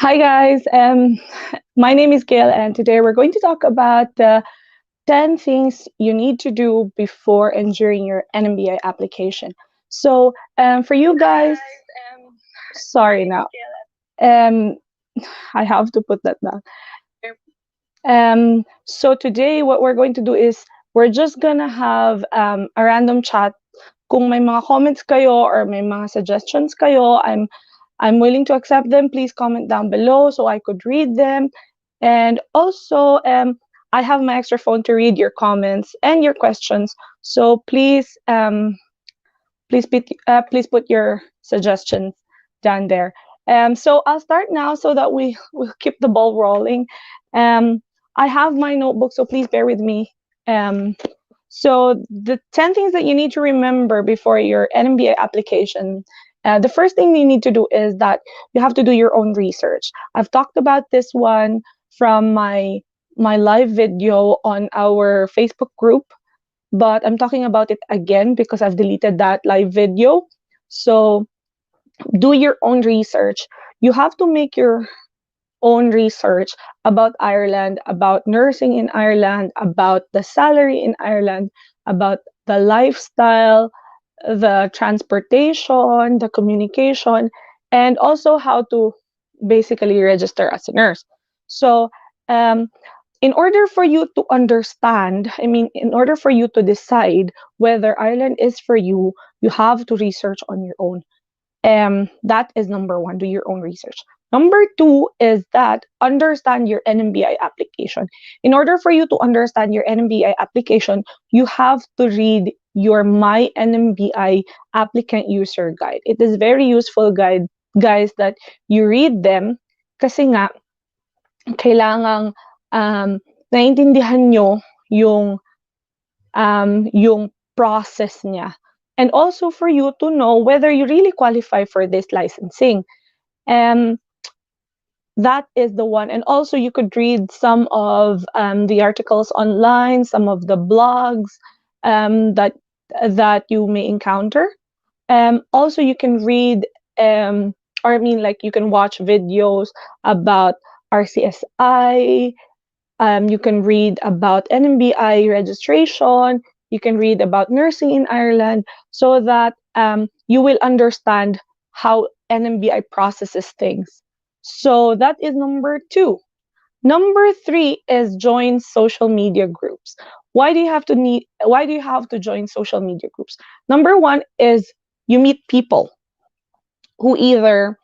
Hi guys, my name is Gail, and today we're going to talk about the 10 things you need to do before and during your NMBI application. So, for you guys, sorry now, um, I have to put that down. So today what we're going to do is we're just gonna have a random chat. Kung may mga comments kayo or may mga suggestions kayo, I'm willing to accept them. Please comment down below so I could read them. And also, I have my extra phone to read your comments and your questions. So please put your suggestions down there. So I'll start now so that we will keep the ball rolling. I have my notebook, so please bear with me. So the 10 things that you need to remember before your NMBI application. The first thing you need to do is that you have to do your own research. I've talked about this one from my live video on our Facebook group, but I'm talking about it again because I've deleted that live video. So do your own research. You have to make your own research about Ireland, about nursing in Ireland, about the salary in Ireland, about the lifestyle, the transportation, the communication, and also how to basically register as a nurse. So, in order for you to understand, in order for you to decide whether Ireland is for you, you have to research on your own. That is number one, do your own research. Number two is that understand your NMBI application. In order for you to understand your NMBI application, you have to read your MyNMBI applicant user guide. It is very useful guide, guys, that you read them kasi nga, kailangang naiintindihan nyo yung process niya. And also for you to know whether you really qualify for this licensing. That is the one. And also you could read some of the articles online, some of the blogs that you may encounter. Also you can read, you can watch videos about RCSI. You can read about NMBI registration. You can read about nursing in Ireland so that you will understand how NMBI processes things. So that is number two. Number three is join social media groups. Why do you have to join social media groups? Number one is you meet people who either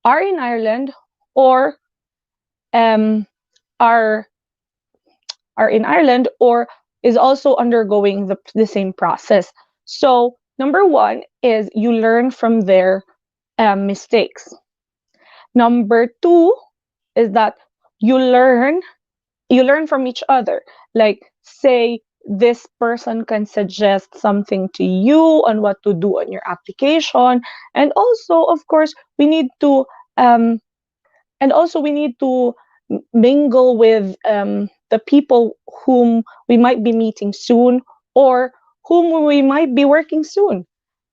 are in Ireland or are in Ireland or is also undergoing the same process. So number one is you learn from their mistakes. Number two is that you learn from each other. Like, say this person can suggest something to you on what to do on your application. And also, of course, we need to mingle with the people whom we might be meeting soon or whom we might be working soon.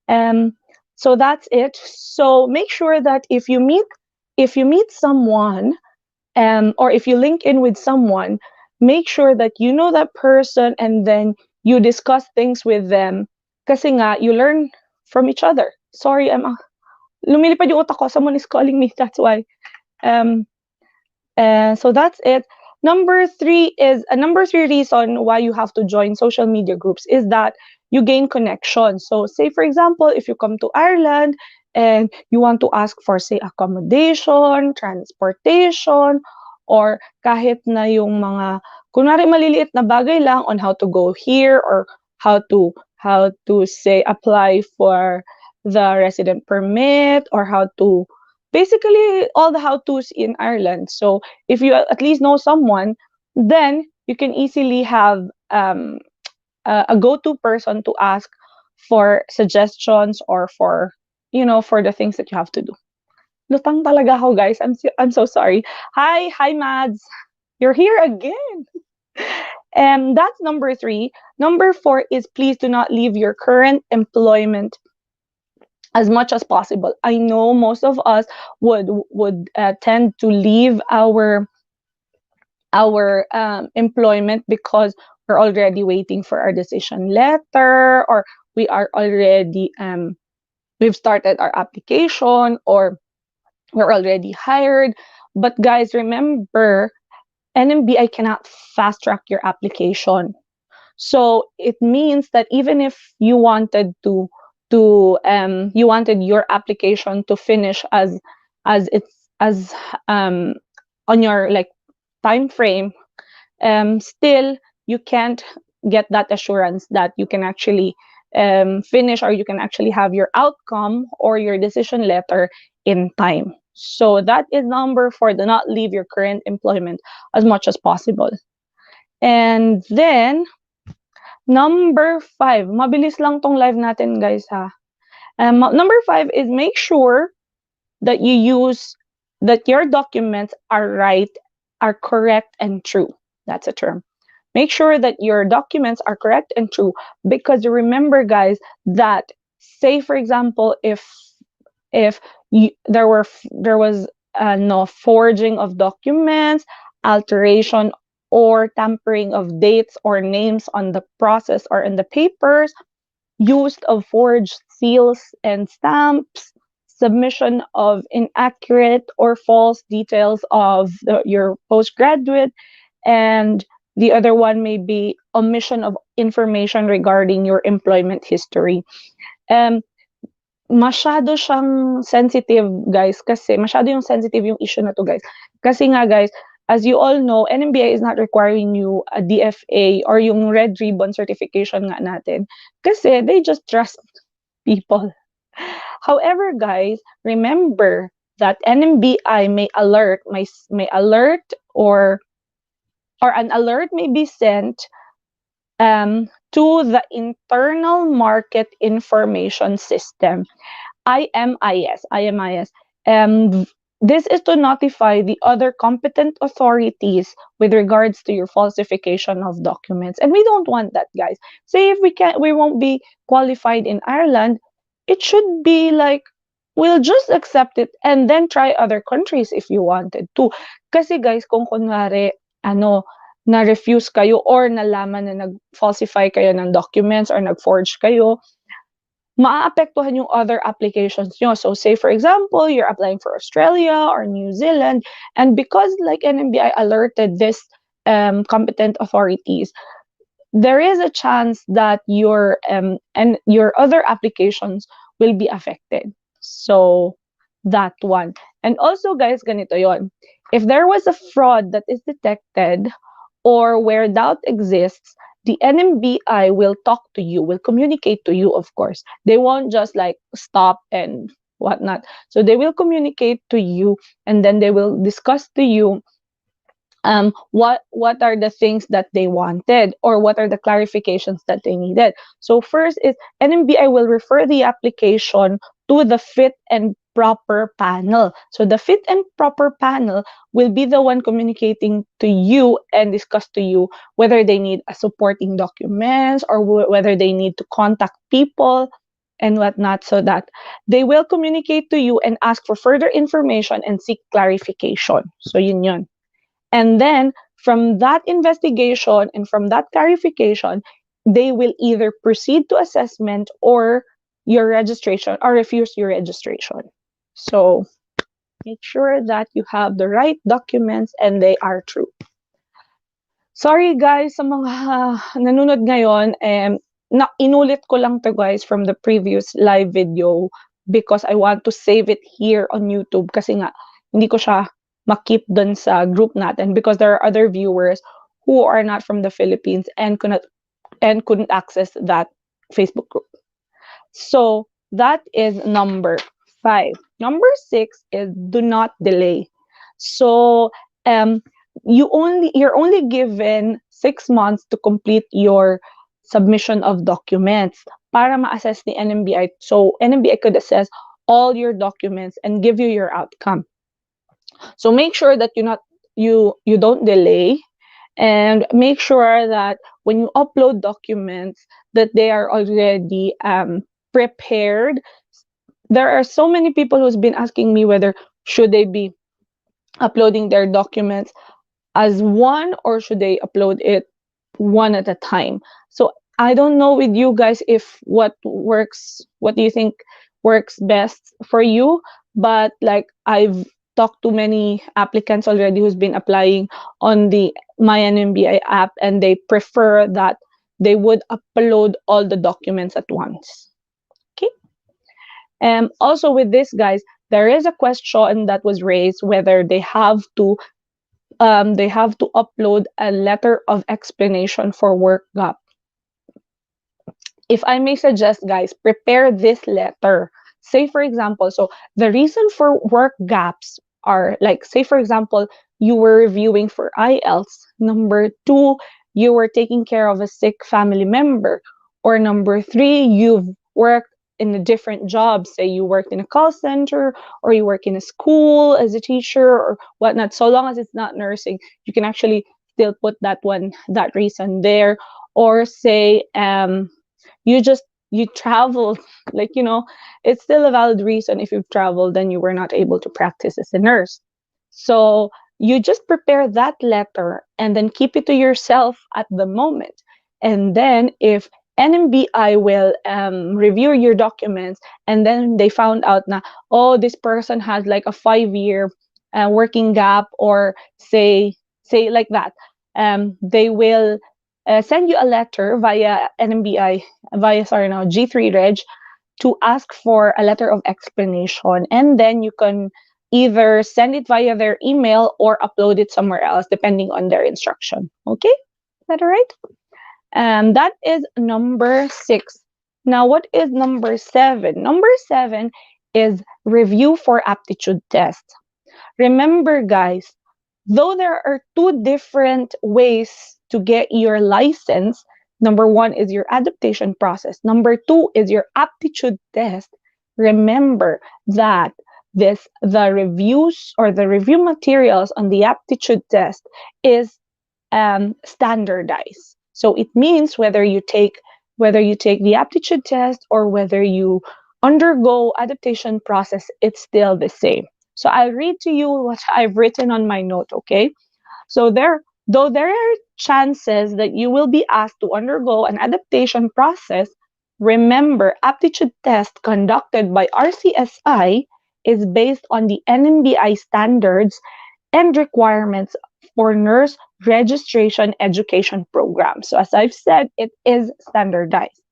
So that's it. So make sure that if you meet someone, or if you link in with someone, make sure that you know that person and then you discuss things with them. Kasi nga, you learn from each other. Sorry, lumilipad yung utak ko. Someone is calling me. That's why. So that's it. Number three reason why you have to join social media groups is that you gain connection. So say, for example, if you come to Ireland and you want to ask for, say, accommodation, transportation, or kahit na yung mga, kunwari maliliit na bagay lang on how to go here or how to say apply for the resident permit or how to basically all the how-tos in Ireland. So if you at least know someone, then you can easily have a go-to person to ask for suggestions or for the things that you have to do. Lutang talaga ako, guys. I'm so sorry. Hi Mads. You're here again. And that's number three. Number four is please do not leave your current employment as much as possible. I know most of us would tend to leave our employment because we're already waiting for our decision letter, or we are already we've started our application, or we're already hired. But guys, remember, NMBI cannot fast track your application. So it means that even if you wanted you wanted your application to finish as on your like time frame, still you can't get that assurance that you can actually finish, or you can actually have your outcome or your decision letter in time. So that is number 4. Do not leave your current employment as much as possible. And then number 5, mabilis lang tong live natin, guys, ha. Number 5 is make sure that that your documents are right, are correct and true. That's a term. Make sure that your documents are correct and true, because remember, guys, that say for example, if there was no forging of documents, alteration or tampering of dates or names on the process or in the papers, use of forged seals and stamps, submission of inaccurate or false details of your postgraduate, and the other one may be omission of information regarding your employment history. Masyado siyang sensitive, guys, kasi masyado yung sensitive yung issue na to, guys. Kasi nga, guys, as you all know, NMBI is not requiring you a DFA or yung red ribbon certification nga natin, kasi they just trust people. However, guys, remember that NMBI may alert, or an alert may be sent to the Internal Market Information System, IMIS. This is to notify the other competent authorities with regards to your falsification of documents. And we don't want that, guys. Say if we won't be qualified in Ireland, it should be like, we'll just accept it and then try other countries if you wanted to. Kasi guys, kung kunwari, na-refuse kayo or nalaman na nag-falsify kayo ng documents or nag-forge kayo, maaapektuhan yung other applications nyo. So say for example, you're applying for Australia or New Zealand, and because like NMBI alerted this competent authorities, there is a chance that your other applications will be affected. So that one. And also, guys, ganito yon. If there was a fraud that is detected or where doubt exists, the NMBI will talk to you, will communicate to you, of course. They won't just like stop and whatnot. So they will communicate to you, and then they will discuss to you what are the things that they wanted, or what are the clarifications that they needed. So first is NMBI will refer the application to the fit and proper panel. So the fit and proper panel will be the one communicating to you and discuss to you whether they need a supporting documents, or whether they need to contact people and whatnot, so that they will communicate to you and ask for further information and seek clarification. So yun. And then from that investigation and from that clarification, they will either proceed to assessment or your registration, or refuse your registration. So make sure that you have the right documents and they are true. Sorry guys sa mga nanonood ngayon, inulit ko lang to, guys, from the previous live video because I want to save it here on YouTube, kasi nga hindi ko siya makip dun sa group natin, because there are other viewers who are not from the Philippines and couldn't access that Facebook group. So that is number 5. Number 6 is do not delay. So you're only given 6 months to complete your submission of documents para ma-assess the NMBI. So NMBI could assess all your documents and give you your outcome. So make sure that you don't delay, and make sure that when you upload documents that they are already prepared there are so many people who's been asking me whether should they be uploading their documents as one or should they upload it one at a time. So I don't know with you guys if what do you think works best for you, but like I've talked to many applicants already who's been applying on the MyNMBI app, and they prefer that they would upload all the documents at once. Okay. Also with this, guys, there is a question that was raised whether they have to upload a letter of explanation for work gap. If I may suggest, guys, prepare this letter. Say, for example, so the reason for work gaps are like, say, for example, you were reviewing for IELTS. Number two, you were taking care of a sick family member. Or number three, you've worked in a different job. Say you worked in a call center or you work in a school as a teacher or whatnot. So long as it's not nursing, you can actually still put that reason there. Or say, you traveled, like, it's still a valid reason. If you've traveled, then you were not able to practice as a nurse. So you just prepare that letter and then keep it to yourself at the moment. And then if NMBI will review your documents, and then they found out na, oh, this person has like a 5-year working gap, or say like that, they will send you a letter via NMBI, G3 Reg, to ask for a letter of explanation. And then you can either send it via their email or upload it somewhere else, depending on their instruction. Okay? Is that all right? That is number 6. Now, what is number 7? Number 7 is review for aptitude test. Remember, guys, though there are 2 different ways to get your license, number 1 is your adaptation process. Number 2 is your aptitude test. Remember that the reviews or the review materials on the aptitude test is standardized. So it means whether you take the aptitude test or whether you undergo adaptation process, it's still the same. So I'll read to you what I've written on my note, okay? So though there are chances that you will be asked to undergo an adaptation process, remember, aptitude test conducted by RCSI is based on the NMBI standards and requirements for nurse registration education program. So as I've said, it is standardized.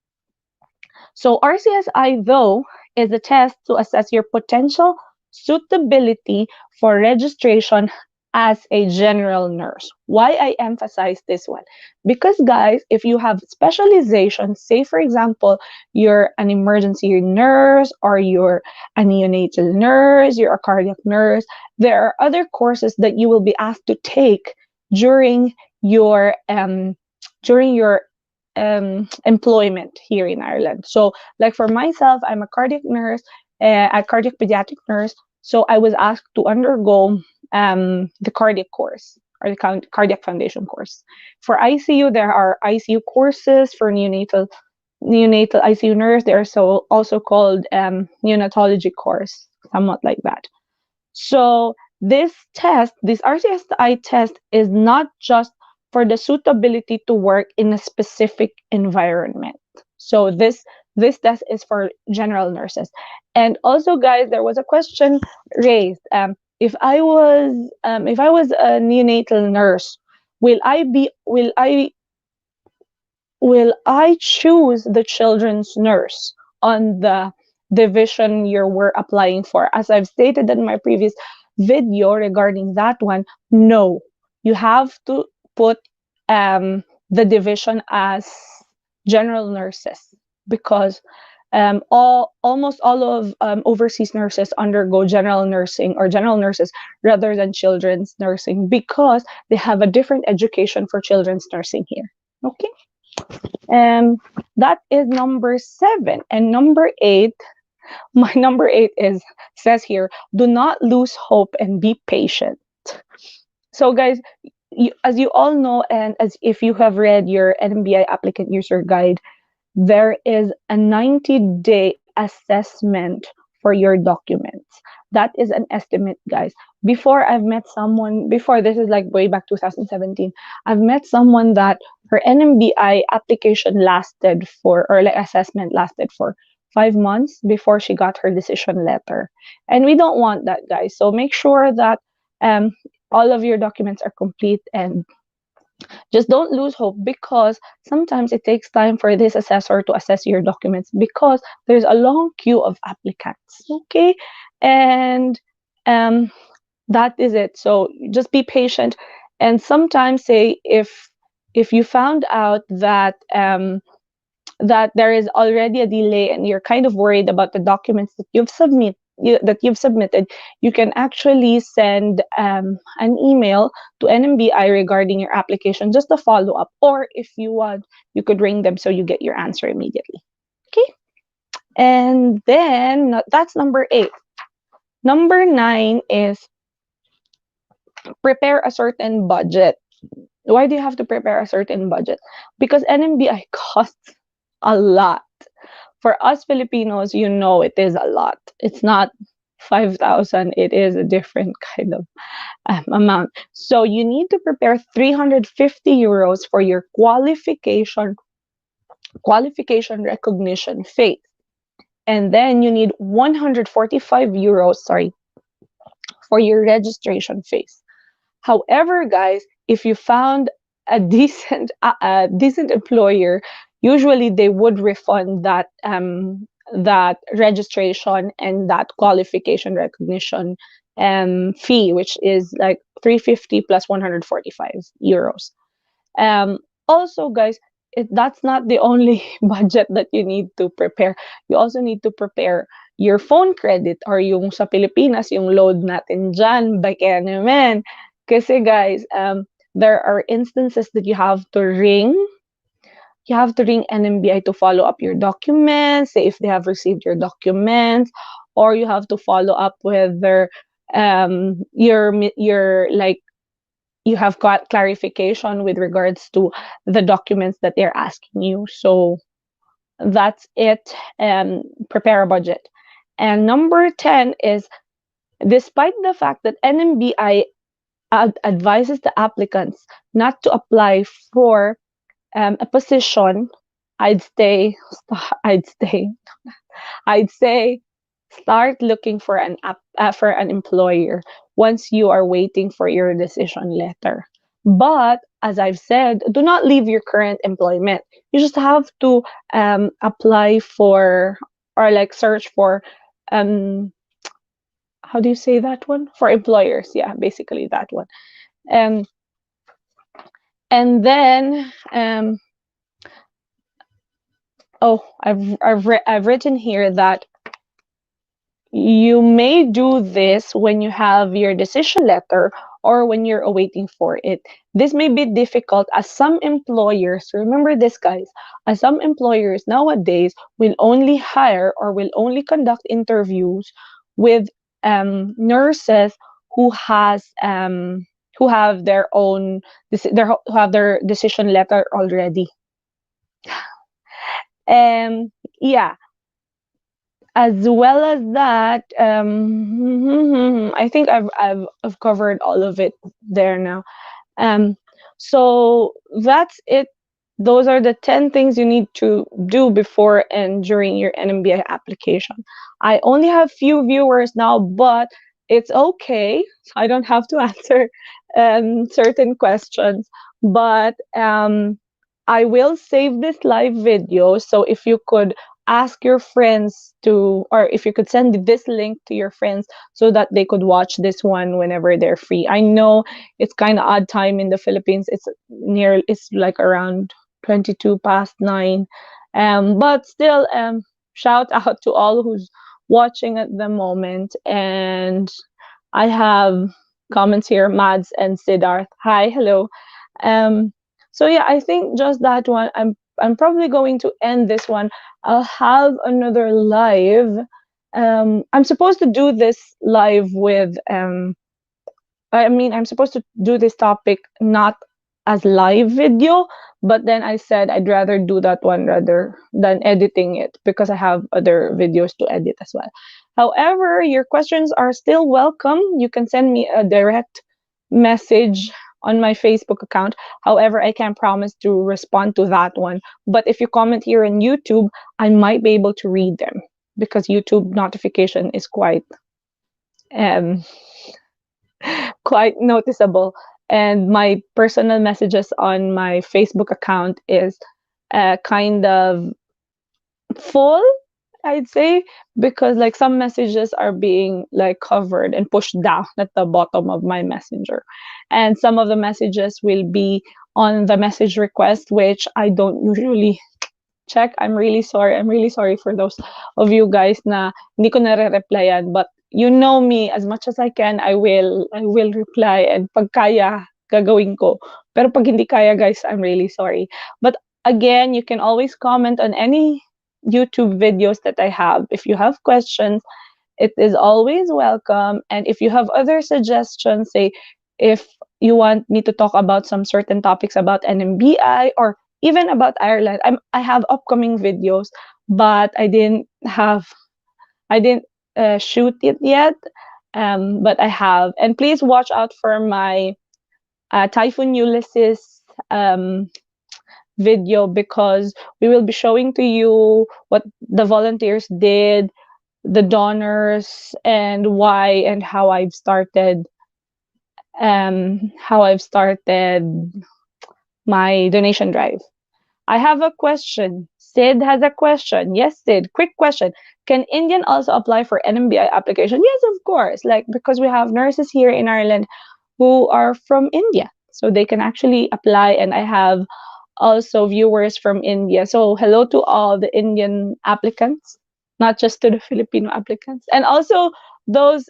So RCSI, though, is a test to assess your potential suitability for registration as a general nurse. Why I emphasize this one? Because, guys, if you have specialization, say for example, you're an emergency nurse or you're a neonatal nurse, you're a cardiac nurse, there are other courses that you will be asked to take during your employment here in Ireland. So, like for myself, I'm a cardiac nurse, a cardiac pediatric nurse. So I was asked to undergo the cardiac course or the cardiac foundation course. For ICU, there are ICU courses for neonatal ICU nurse. They are also called neonatology course, somewhat like that. So this RCSI test is not just for the suitability to work in a specific environment. So this test is for general nurses. And also, guys, there was a question raised. If I was a neonatal nurse, will I choose the children's nurse on the division you were applying for? As I've stated in my previous video regarding that one, no. You have to put the division as general nurses, because almost all of overseas nurses undergo general nursing or general nurses rather than children's nursing, because they have a different education for children's nursing here. Okay. That is number 7. And number 8, my number 8 says here, do not lose hope and be patient. So, guys, as you all know, and as if you have read your NMBI applicant user guide, there is a 90-day assessment for your documents. That is an estimate, guys. Before, I've met someone, before, this is like way back 2017, I've met someone that her NMBI application lasted for, or like assessment lasted for 5 months before she got her decision letter. And we don't want that, guys. So make sure that um, all of your documents are complete, and just don't lose hope, because sometimes it takes time for this assessor to assess your documents because there's a long queue of applicants. Okay. And um, that is it. So just be patient. And sometimes, say, if you found out that that there is already a delay and you're kind of worried about the documents that that you've submitted, you can actually send an email to NMBI regarding your application, just a follow up. Or if you want, you could ring them so you get your answer immediately. Okay. And then that's number 8. Number 9 is prepare a certain budget. Why do you have to prepare a certain budget? Because NMBI costs a lot. For us Filipinos, it is a lot. It's not 5,000, it is a different kind of amount. So you need to prepare 350 euros for your qualification recognition phase. And then you need 145 euros, sorry, for your registration phase. However, guys, if you found a decent employer, usually they would refund that registration and that qualification recognition fee, which is like 350 plus 145 euros. Also, guys, that's not the only budget that you need to prepare. You also need to prepare your phone credit, or yung sa Pilipinas, yung load natin dyan, by naman. Kasi, guys, there are instances that you have to ring NMBI to follow up your documents, say if they have received your documents, or you have to follow up with their your like, you have got clarification with regards to the documents that they're asking you. So that's it. Prepare a budget. And number 10 is, despite the fact that NMBI advises the applicants not to apply for a position, I'd say start looking for an employer once you are waiting for your decision letter. But as I've said, do not leave your current employment. You just have to apply for, or like search for, how do you say that one? For employers, yeah, basically that one. And then I've written here that you may do this when you have your decision letter or when you're awaiting for it. This may be difficult, as some employers, remember this, guys, as some employers nowadays will only hire or will only conduct interviews with nurses who have their own who have their decision letter already. Yeah. As well as that, I think I've covered all of it there now. So that's it. Those are the 10 things you need to do before and during your NMBI application. I only have few viewers now, but it's okay. I don't have to answer certain questions, but I will save this live video. So if you could ask your friends to, or if you could send this link to your friends so that they could watch this one whenever they're free. I know it's kind of odd time in the Philippines. It's like around 22 past 9. But still, shout out to all who's watching at the moment. And I have comments here, Mads and Siddharth. Hi, hello. So yeah, I think just that one. I'm probably going to end this one. I'll have another live. I'm supposed to do this live with, I'm supposed to do this topic not as live video, but then I said I'd rather do that one rather than editing it, because I have other videos to edit as well. However, your questions are still welcome. You can send me a direct message on my Facebook account. However, I can't promise to respond to that one. But if you comment here on YouTube, I might be able to read them because YouTube notification is um, quite noticeable. And my personal messages on my Facebook account is kind of full, I'd say, because like some messages are being like covered and pushed down at the bottom of my messenger, and some of the messages will be on the message request, which I don't usually check. I'm really sorry. I'm really sorry for those of you guys na hindi ko nare-replyan, but you know me, as much as I can, I will reply, and pag kaya gagawin ko. Pero pag hindi kaya, guys, I'm really sorry. But again, you can always comment on any YouTube videos that I have. If you have questions, it is always welcome. And if you have other suggestions, say if you want me to talk about some certain topics about NMBI or even about Ireland, I have upcoming videos, but I didn't shoot it yet. But I have, and please watch out for my Typhoon Ulysses video, because we will be showing to you what the volunteers did, the donors, and why and how I've started my donation drive. I have a question. Sid has a question. Yes, Sid, quick question. Can Indian also apply for NMBI application? Yes, of course. Like, because we have nurses here in Ireland who are from India, so they can actually apply. And I have also viewers from India. So hello to all the Indian applicants, not just to the Filipino applicants, and also those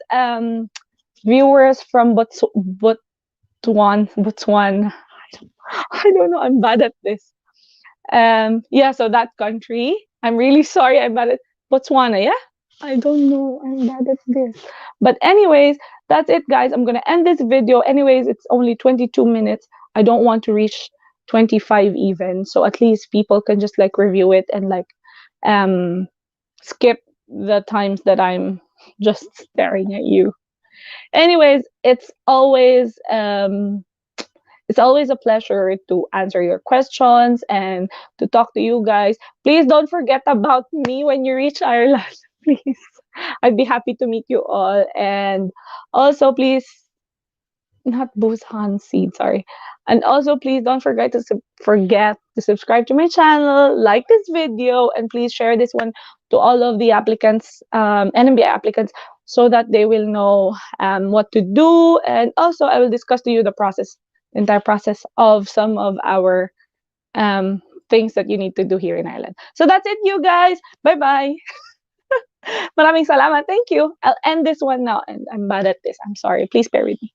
viewers from Botswana. I don't know. I'm bad at this. Yeah, so that country. I'm really sorry. I'm bad at Botswana. Yeah, I don't know. I'm bad at this. But anyways, that's it, guys. I'm gonna end this video. Anyways, it's only 22 minutes. I don't want to reach 25 even, so at least people can just like review it and like skip the times that I'm just staring at you. Anyways, it's always a pleasure to answer your questions and to talk to you guys. Please don't forget about me when you reach Ireland. Please, I'd be happy to meet you all. And also, please, not Busan seed, sorry. And also, please don't forget to subscribe to my channel, like this video, and please share this one to all of the applicants, NMBI applicants, so that they will know what to do. And also, I will discuss to you the entire process of some of our things that you need to do here in Ireland. So that's it, you guys. Bye-bye. Maraming salamat. Thank you. I'll end this one now, and I'm bad at this. I'm sorry. Please bear with me.